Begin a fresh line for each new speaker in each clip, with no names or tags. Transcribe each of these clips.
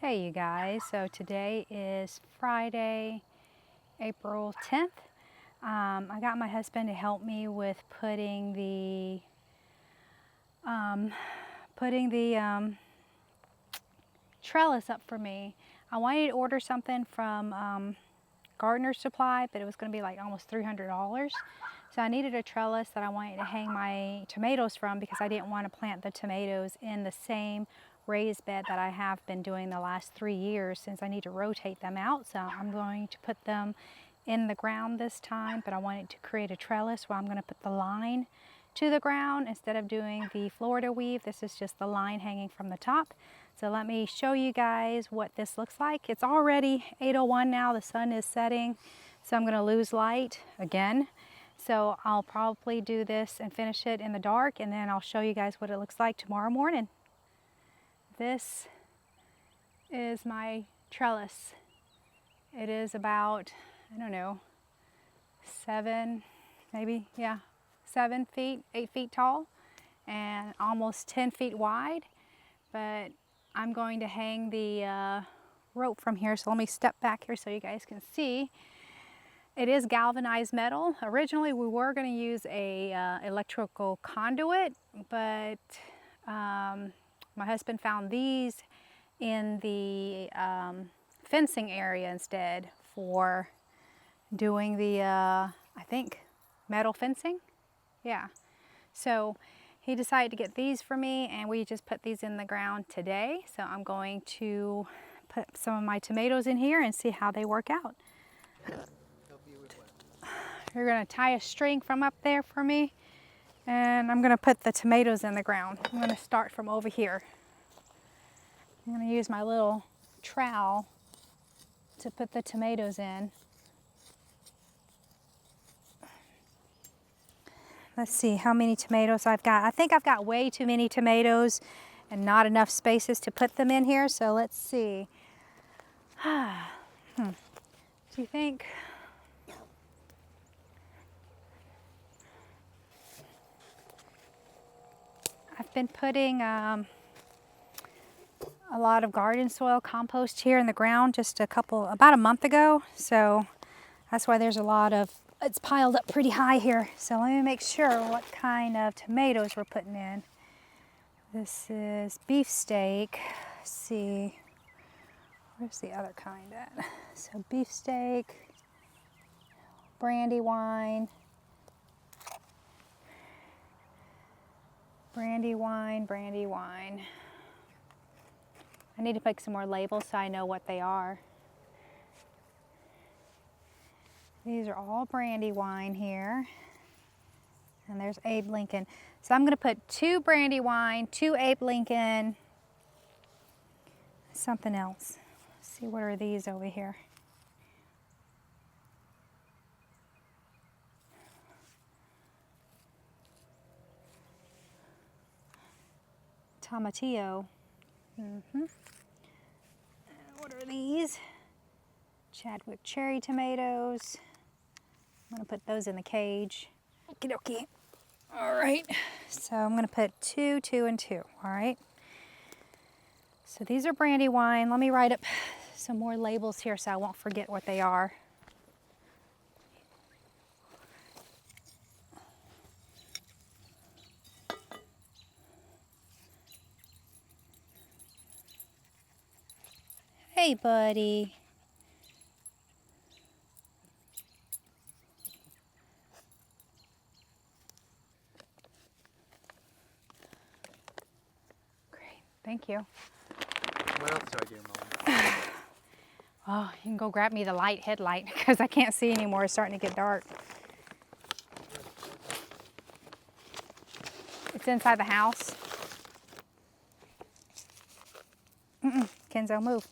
Hey you guys, so today is Friday, April 10th. I got my husband to help me with putting the trellis up for me. I wanted to order something from Gardener Supply, but it was going to be like almost $300. So I needed a trellis that I wanted to hang my tomatoes from because I didn't want to plant the tomatoes in the same raised bed that I have been doing the last 3 years, since I need to rotate them out. So I'm going to put them in the ground this time, but I wanted to create a trellis where I'm going to put the line to the ground instead of doing the Florida weave. This is just the line hanging from the top. So let me show you guys what this looks like. It's already 8:01 now, the sun is setting, so I'm going to lose light again. So I'll probably do this and finish it in the dark, and then I'll show you guys what it looks like tomorrow morning. This is my trellis. It is about, I don't know, 7 feet, 8 feet tall, and almost 10 feet wide. But I'm going to hang the rope from here, so let me step back here so you guys can see. It is galvanized metal. Originally we were going to use a electrical conduit, but my husband found these in the fencing area instead for doing the, I think, metal fencing. Yeah. So he decided to get these for me, and we just put these in the ground today. So I'm going to put some of my tomatoes in here and see how they work out. You're going to tie a string from up there for me, and I'm going to put the tomatoes in the ground. I'm going to start from over here. I'm going to use my little trowel to put the tomatoes in. Let's see how many tomatoes I've got. I think I've got way too many tomatoes and not enough spaces to put them in here, so let's see. Do you think? I've been putting a lot of garden soil compost here in the ground just about a month ago, so that's why there's a lot of, it's piled up pretty high here. So let me make sure what kind of tomatoes we're putting in. This is beefsteak. Let's see, where's the other kind at? So beefsteak, Brandywine, Brandywine. I need to make some more labels so I know what they are. These are all Brandywine here. And there's Abe Lincoln. So I'm going to put 2 Brandywine, 2 Abe Lincoln, something else. Let's see, what are these over here? Tomatillo. What are these? Chadwick cherry tomatoes. I'm going to put those in the cage. Okie dokie. All right. So I'm going to put 2, 2, and 2. All right. So these are Brandywine. Let me write up some more labels here so I won't forget what they are. Hey, buddy. Great, thank you.
What else do I do, Mom?
Oh, you can go grab me the headlight, because I can't see anymore. It's starting to get dark. It's inside the house. Kenzo, move.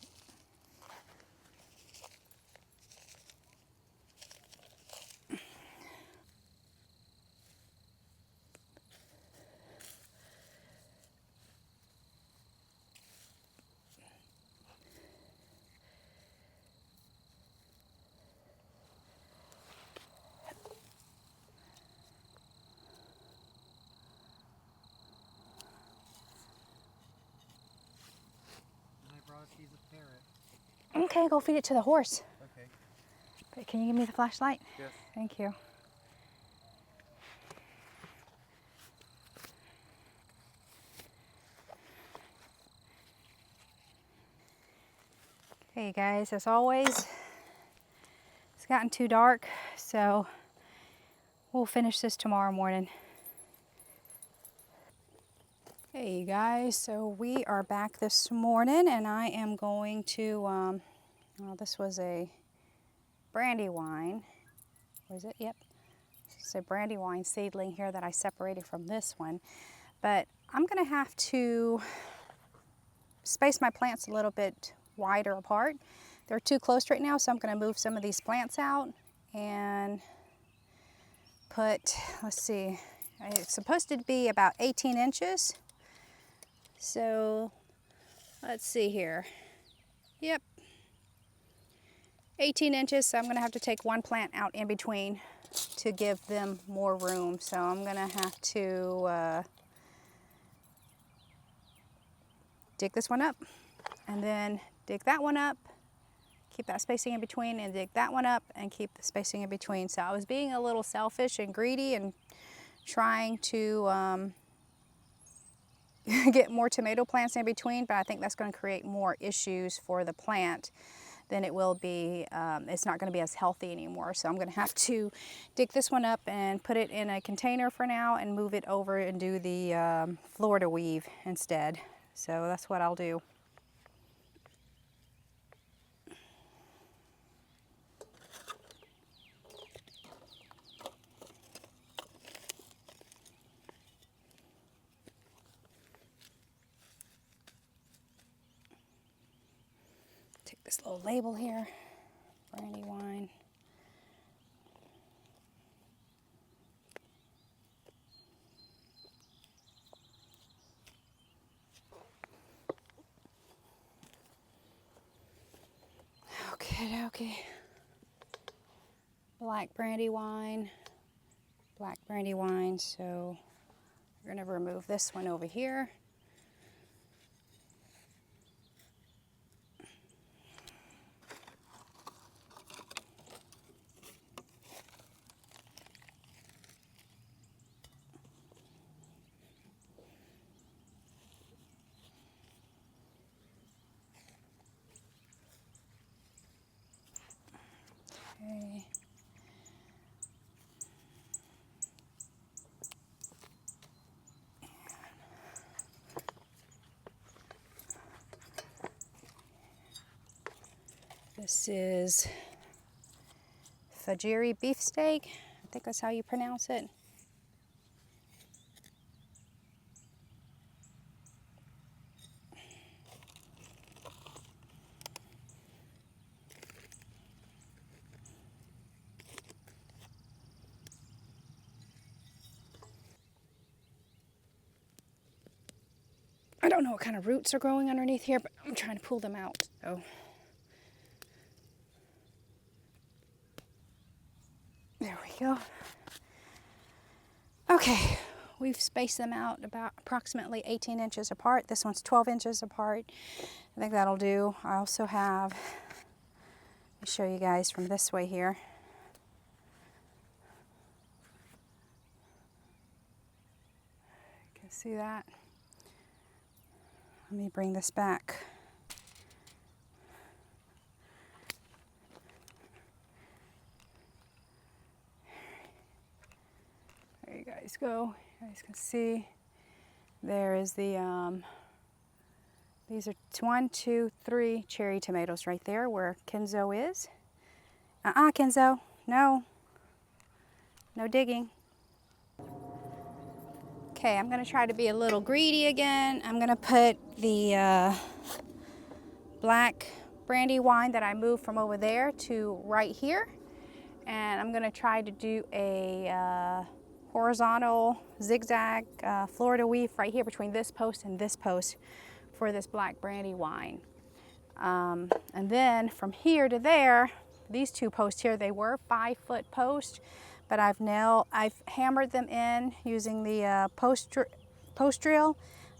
I brought She's a parrot.
Okay, go feed it to the horse.
Okay.
But can you give me the flashlight?
Yes.
Thank you. Hey guys, as always, it's gotten too dark, so we'll finish this tomorrow morning. Hey guys, so we are back this morning and I am going to, well, this was a brandywine. Was it? Yep. It's a brandywine seedling here that I separated from this one. But I'm going to have to space my plants a little bit wider apart. They're too close right now, so I'm going to move some of these plants out and put, let's see, it's supposed to be about 18 inches. So let's see here. Yep, 18 inches, so I'm going to have to take one plant out in between to give them more room. So I'm going to have to dig this one up and then dig that one up, keep that spacing in between, and dig that one up and keep the spacing in between. So I was being a little selfish and greedy and trying to get more tomato plants in between, but I think that's going to create more issues for the plant than it will be. It's not going to be as healthy anymore. So I'm going to have to dig this one up and put it in a container for now and move it over and do the Florida weave instead. So that's what I'll do. Take this little label here, brandywine. Okay. Black brandywine, so we're gonna remove this one over here. Okay. This is Fajiri beefsteak. I think that's how you pronounce it. I don't know what kind of roots are growing underneath here, but I'm trying to pull them out. So. There we go. Okay, we've spaced them out about approximately 18 inches apart. This one's 12 inches apart. I think that'll do. I also have, let me show you guys from this way here. You can see that. Let me bring this back. There you guys go. You guys can see there is the, these are 1, 2, 3 cherry tomatoes right there where Kenzo is. Kenzo, no. No digging. Okay, I'm gonna try to be a little greedy again. I'm gonna put the black brandywine that I moved from over there to right here. And I'm gonna try to do a horizontal zigzag Florida weave right here between this post and this post for this black brandywine. And then from here to there, these two posts here, they were 5-foot posts, but I've hammered them in using the post drill,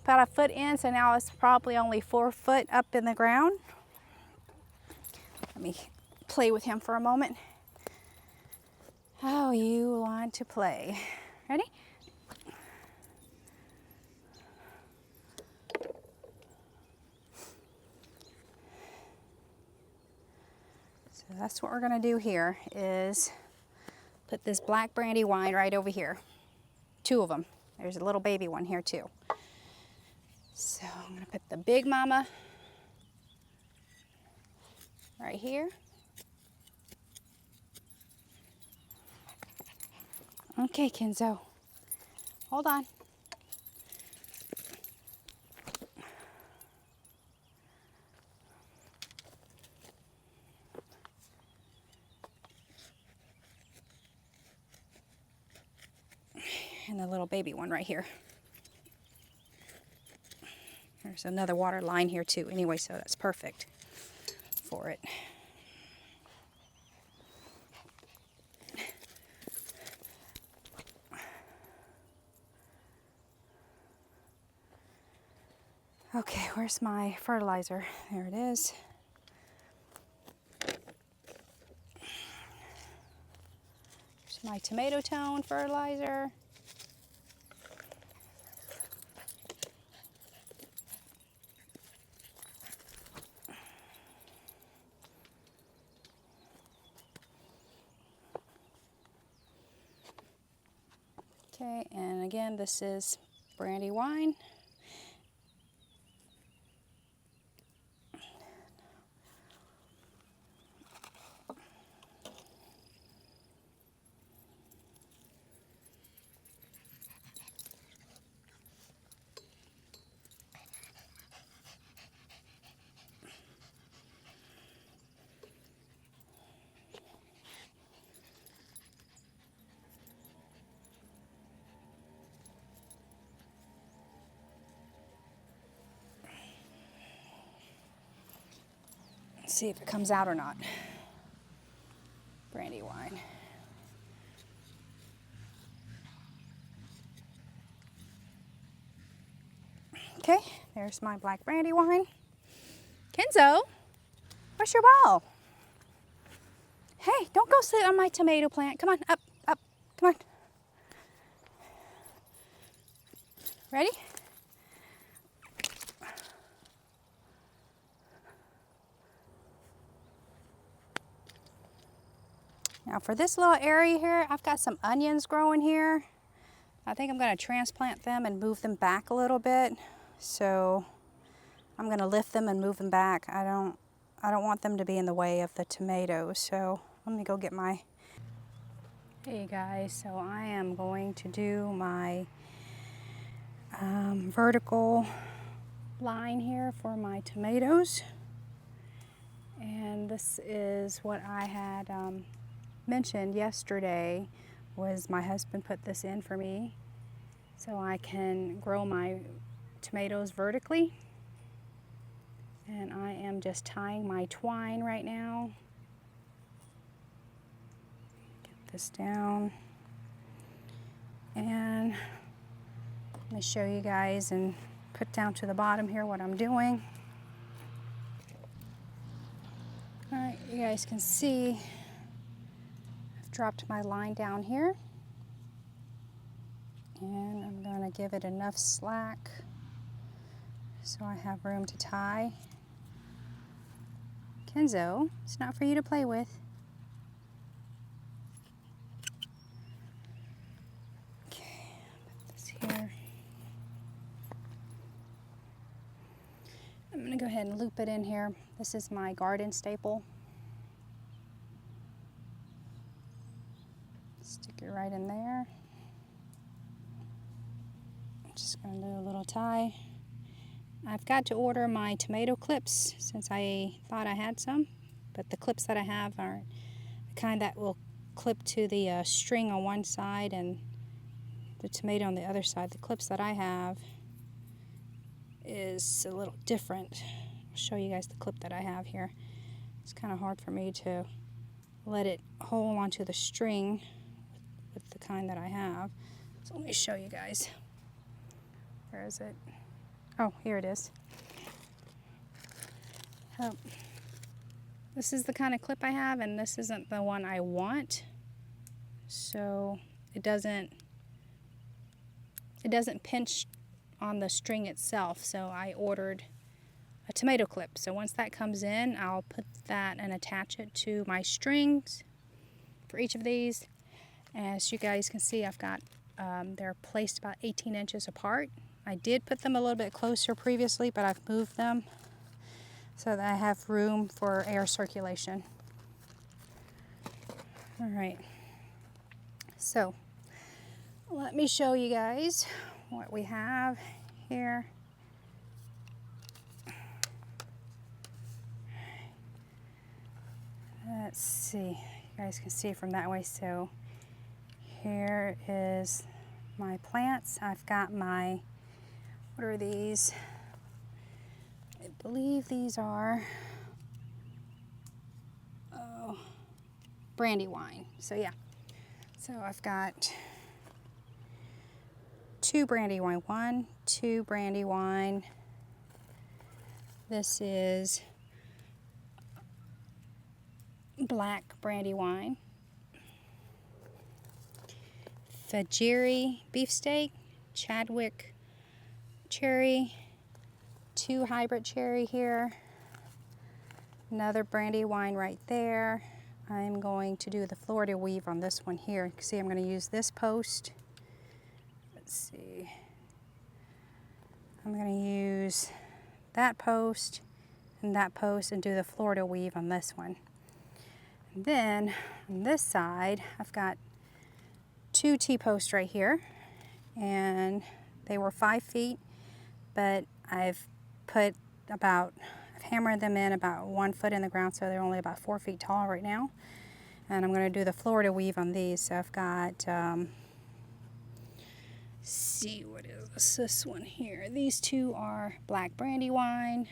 about a foot in, so now it's probably only 4 foot up in the ground. Let me play with him for a moment. Oh, you want to play. Ready? So that's what we're gonna do here, is put this black brandywine right over here. 2 of them. There's a little baby one here too. So I'm gonna put the big mama right here. Okay, Kenzo, hold on. And the little baby one right here. There's another water line here too, anyway, so that's perfect for it. Okay, where's my fertilizer? There it is. There's my tomato tone fertilizer. Okay, and again, this is brandywine. Let's see if it comes out or not. Brandywine. Okay, there's my black brandywine. Kenzo, where's your ball? Hey, don't go sit on my tomato plant. Come on, up, up, come on. Ready? Now for this little area here, I've got some onions growing here. I think I'm going to transplant them and move them back a little bit. So I'm going to lift them and move them back. I don't want them to be in the way of the tomatoes. So let me go get my... Hey guys, so I am going to do my vertical line here for my tomatoes. And this is what I had mentioned yesterday, was my husband put this in for me so I can grow my tomatoes vertically. And I am just tying my twine right now. Get this down. And let me show you guys and put down to the bottom here what I'm doing. All right, you guys can see I've dropped my line down here. And I'm going to give it enough slack so I have room to tie. Kenzo, it's not for you to play with. Okay, put this here. I'm going to go ahead and loop it in here. This is my garden staple. Stick it right in there. I'm just going to do a little tie. I've got to order my tomato clips since I thought I had some, but the clips that I have are the kind that will clip to the string on one side and the tomato on the other side. The clips that I have is a little different. I'll show you guys the clip that I have here. It's kind of hard for me to let it hold onto the string with the kind that I have. So let me show you guys. Where is it? Oh, here it is. Oh, this is the kind of clip I have, and this isn't the one I want. So it doesn't pinch on the string itself. So I ordered a tomato clip. So once that comes in, I'll put that and attach it to my strings for each of these. As you guys can see, I've got they're placed about 18 inches apart. I did put them a little bit closer previously, but I've moved them so that I have room for air circulation. All right, so let me show you guys what we have here. Let's see, you guys can see from that way. So here is my plants. I've got my, what are these? I believe these are brandywine. So yeah, so I've got 2 brandywine, 1, 2 brandywine. This is black brandywine. Fajiri beefsteak, Chadwick cherry, 2 hybrid cherry here, another brandywine right there. I'm going to do the Florida weave on this one here. See, I'm going to use this post. Let's see. I'm going to use that post and do the Florida weave on this one. And then on this side, I've got 2 T-posts right here, and they were 5 feet, but I've hammered them in about 1 foot in the ground, so they're only about 4 feet tall right now. And I'm going to do the Florida weave on these. So I've got, see, what is this one here? These 2 are black brandywine.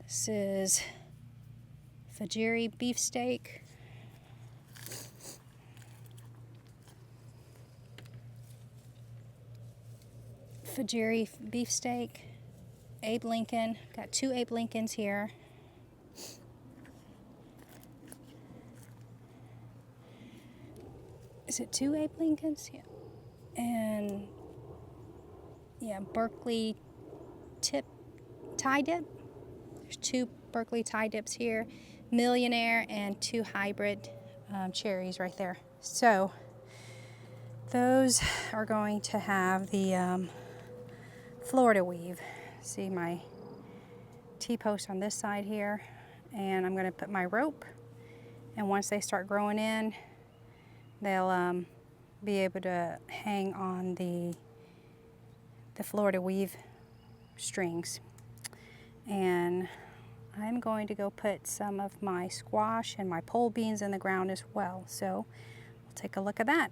This is Fajiri beefsteak. Fajiri beefsteak. Abe Lincoln. Got 2 Abe Lincolns here. Is it 2 Abe Lincolns? Yeah. And yeah, Berkeley tie dip. There's 2 Berkeley tie dips here. Millionaire and 2 hybrid cherries right there. So those are going to have the Florida weave. See my T-post on this side here, and I'm going to put my rope, and once they start growing in, they'll be able to hang on the Florida weave strings. And I'm going to go put some of my squash and my pole beans in the ground as well. So we'll take a look at that.